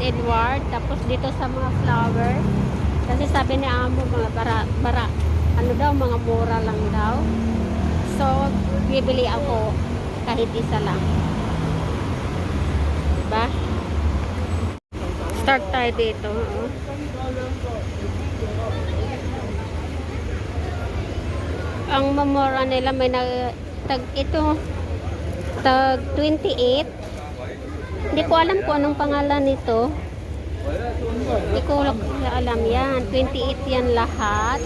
Edward. Tapos dito sa mga flower. Kasi sabi ni Amo, mga bara, ano daw, mga mura lang daw. So, bibili ako kahit isa lang. Diba? Start tayo dito. Ang mamura nila may tag 28. Hindi ko alam kung anong pangalan nito. Hindi ko alam yan. 28 yan lahat.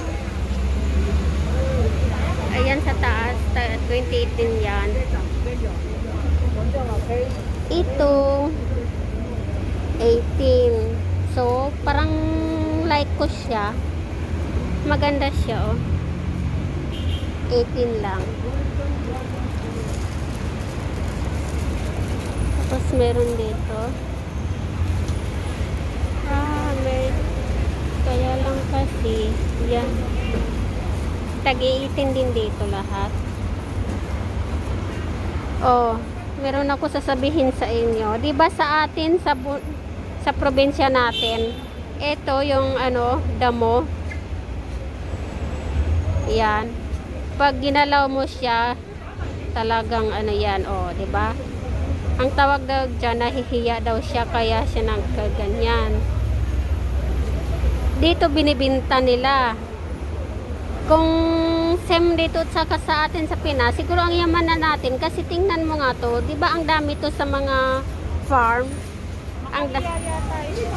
Ayan sa taas. 28 din yan. Ito 18. So, parang like ko siya. Maganda siya, oh. 18 lang. Tapos meron dito. Kaya lang kasi, yan. Tag-18 din dito lahat. Oh, meron ako sasabihin sa inyo. 'Di ba sa atin sa probinsya natin, ito yung ano, damo. Yan. Pag ginalaw mo siya, talagang ano yan, oh, 'di ba? Ang tawag daw diyan, nahihiya daw siya kaya siya nagkaganyan. Dito binibinta nila. Kung same dito sa atin sa Pinas, siguro ang yaman na natin kasi tingnan mo nga to, 'di ba ang dami to sa mga farm.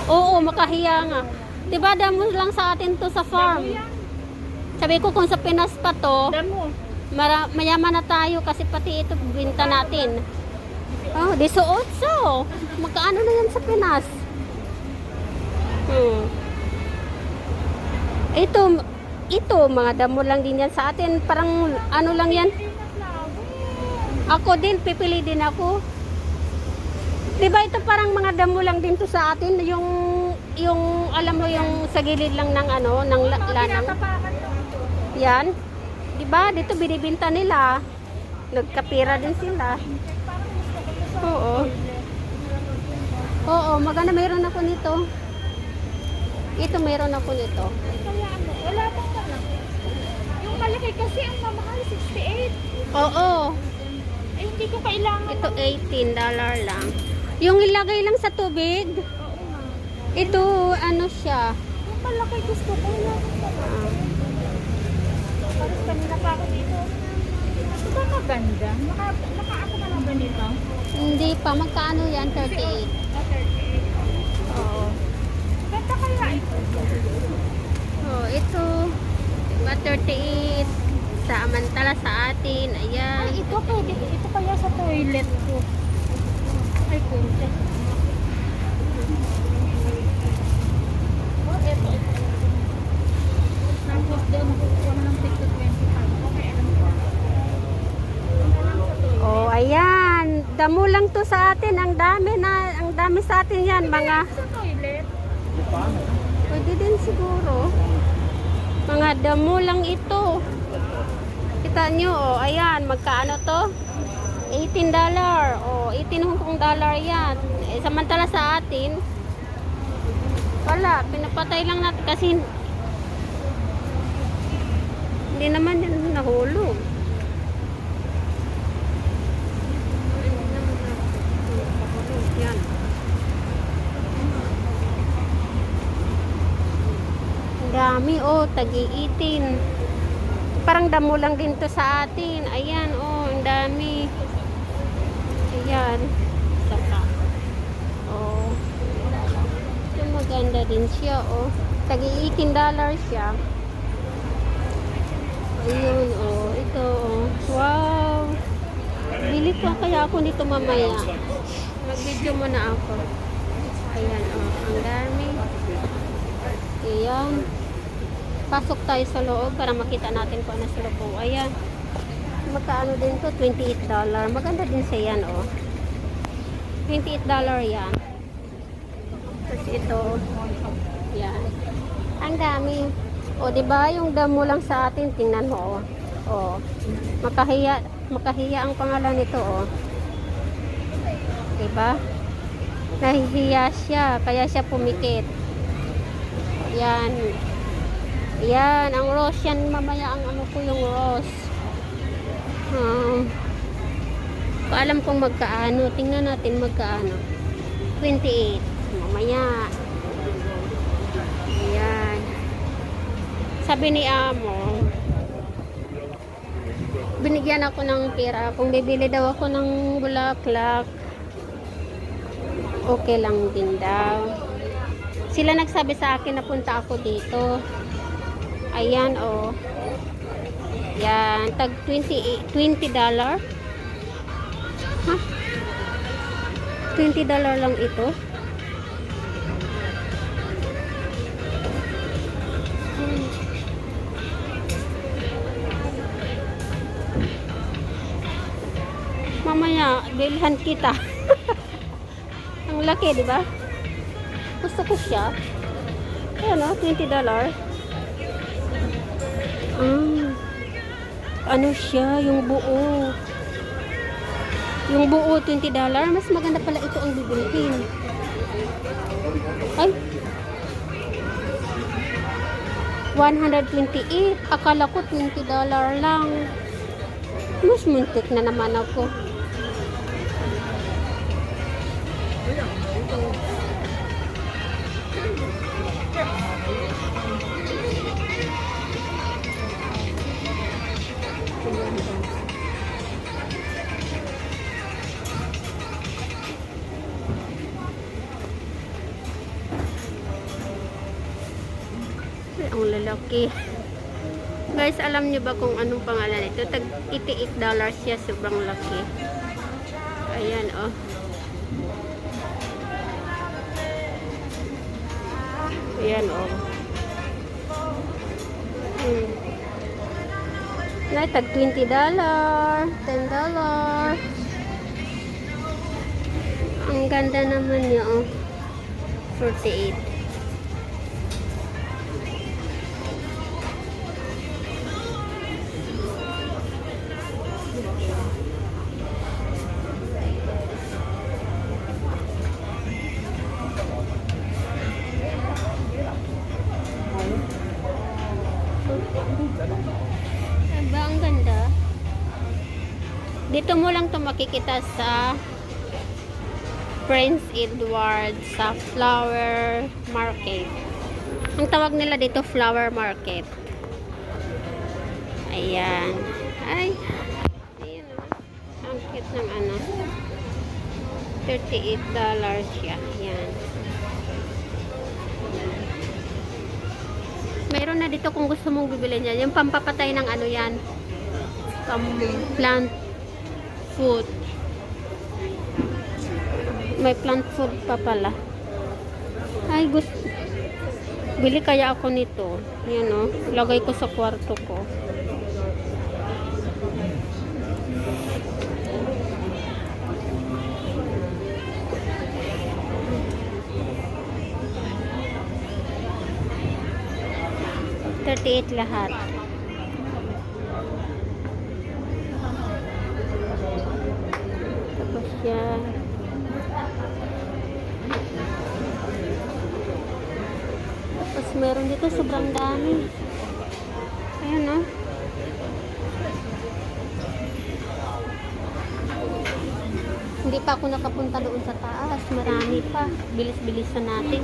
Oo, makahiya nga. 'Di ba damo lang sa atin to sa farm. Sabi ko kung sa Pinas pa to, mayaman na tayo kasi pati ito binta natin. Oh, 18. Magkaano na yan sa Pinas? Ito, mga damo lang din yan sa atin. Parang ano lang yan. Ako din, pipili din ako. Diba ito parang mga damo lang din to sa atin. Yung alam mo yung sa gilid lang ng ano, ng lanang. Yan. Diba? Dito binibinta nila. Nagkapira din sila. Oo. Oo, maganda meron ako nito. Ito meron ako nito. Wala pang malaki. Yung malaki kasi ang mamahal 68. Oo. Eh hindi ko kailangan. Ito $18 lang. Yung ilagay lang sa tubig. Oo nga. Ito ano siya. Yung malaki gusto ko. Wala pang malaki. Tapos kanina pa ako dito. Ito ba maganda? Naka-ako na lang ganito? Hindi pa. Magkano yan? 38. 38. Oo. Ganda kaya ito. Oh, ito. Diba 38. Samantala sa atin. Ayan. Ay, ito pwede. Ito kaya sa toilet ko. Ay, kunti. Oh, ito. Tapos doon, nakukuha na ng tig to 25. Okay, alam ko. Oh, ayan. Damo lang to sa atin. Ang dami sa atin yan. Mga, Sa toilet. pwede din siguro. Mga damo lang ito. Kita nyo, oh, ayan. Magkaano to? $18. Oh, 18 Hong Kong dollar yan. Eh, samantala sa atin, wala. Pinapatay lang natin kasi hindi naman yan nahulog. Yan. Ang dami, oh, tagi-18. Parang damo lang din to sa atin. Ayan, oh, ang dami. Ayan. Saka. Oh. Ito maganda din siya, oh. Tagi-$18 siya. Ayun, oh. Ito, oh. Wow. Bili ko kaya ako nito mamaya. Mag-video muna ako. Ayan, oh. Ang dami. Ayan. Pasok tayo sa loob para makita natin kung ano sa loob. Oh, ayan. Magkaano din to? $28. Maganda din siya yan, oh. $28 yan. Tapos ito. Yan. Ang dami. O, diba? Yung damo lang sa atin. Tingnan mo, oh. Oh. Makahiya ang pangalan nito, oh. Diba? Nahihiya siya, kaya siya pumikit. Yan. Yan, ang rose yan. Mamaya ang ano ko yung rose. Paalam kung magkaano. Tingnan natin magkaano. 28. Mamaya. Ayan. Sabi ni Amo, binigyan ako ng pera. Kung bibili daw ako ng bulaklak, okay lang din daw. Sila nagsabi sa akin na punta ako dito. Ayan, oh. Yan, tag $20. Ha? $20 lang ito. Mamaya, bilhan kita. Ang laki, di ba? Gusto ko siya. Ayan, oh, $20. Ano siya, yung buo. Yung buo, $20. Mas maganda pala ito ang bibilhin. Ay. 128. Akala ko $20 lang. Mas muntik na naman ako. Ang lalaki. Guys, alam niyo ba kung anong pangalan ito? Tag $88 siya, sobrang laki. Ayan, oh. Ayan, oh. Tag $20, $10. Ang ganda naman niya, oh. 48. Diba, ang ganda. Dito mo lang to makikita sa Prince Edward sa flower market. Ang tawag nila dito flower market. Ayan. Ay. Ayan, oh. Ang cute ng ano. $38 siya. Ayan. Mayroon na dito kung gusto mong bibili niyan. Yung pampapatay ng ano yan. Plant food. May plant food pa pala. Ay, gusto. Bili kaya ako nito. Yan, oh. Lagay ko sa kwarto ko. $38 lahat. Tapos yan. Tapos meron dito sobrang dami. Ayan, oh. Hindi pa ako nakapunta doon sa taas. Marami pa. Bilis-bilisan natin.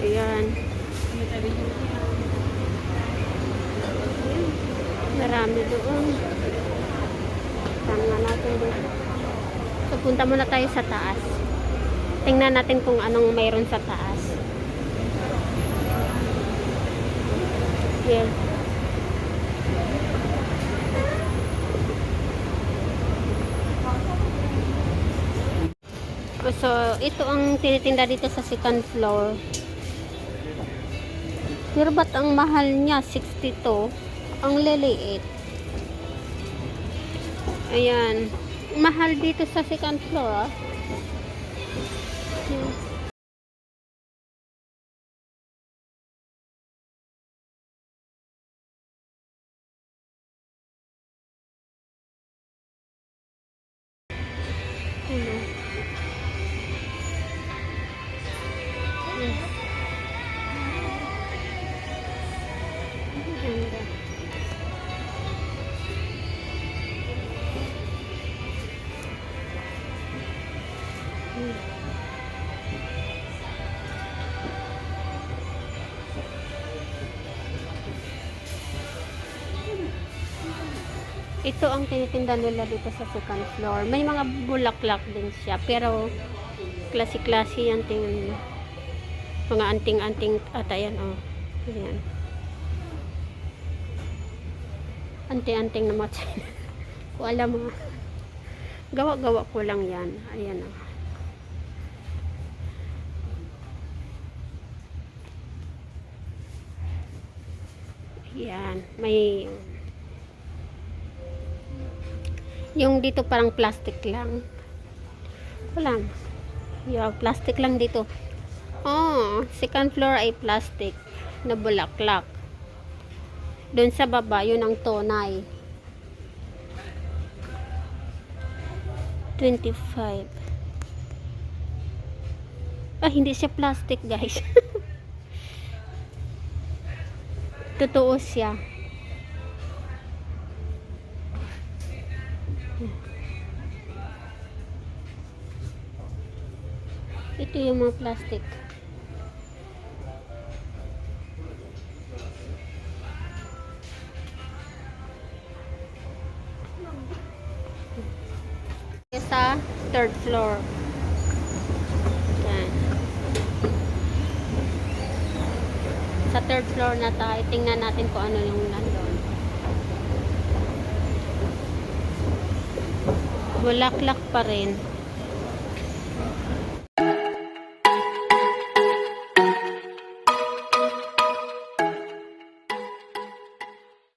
Ayan. Marami doon. Tama natin dito. So, punta muna tayo sa taas. Tingnan natin kung anong mayroon sa taas. Yan. So, ito ang tinitinda dito sa second floor. Pero ba't ang mahal niya? 62. Ang liliit. Ayan. Mahal dito sa second floor, ah. Yan. Ito ang tinitinda nila dito sa second floor. May mga bulaklak din siya. Pero, klase-klase yan. Tingnan mo. Mga anting-anting. At ayan, oh. Ayan. Anting-anting na mga China. Wala mga. Gawa-gawa ko lang yan. Ayan, oh. Ayan. May yung dito parang plastic lang. Wala. Yeah, plastic lang dito. Oh, second floor ay plastic na bulaklak. Doon sa baba, yun ang tonay. 25. Ah, hindi siya plastic, guys. Totoo siya. Ito yung mga plastic. Sa third floor. Yan. Sa third floor na tayo. Tingnan natin kung ano yung nandun. Bulaklak pa rin.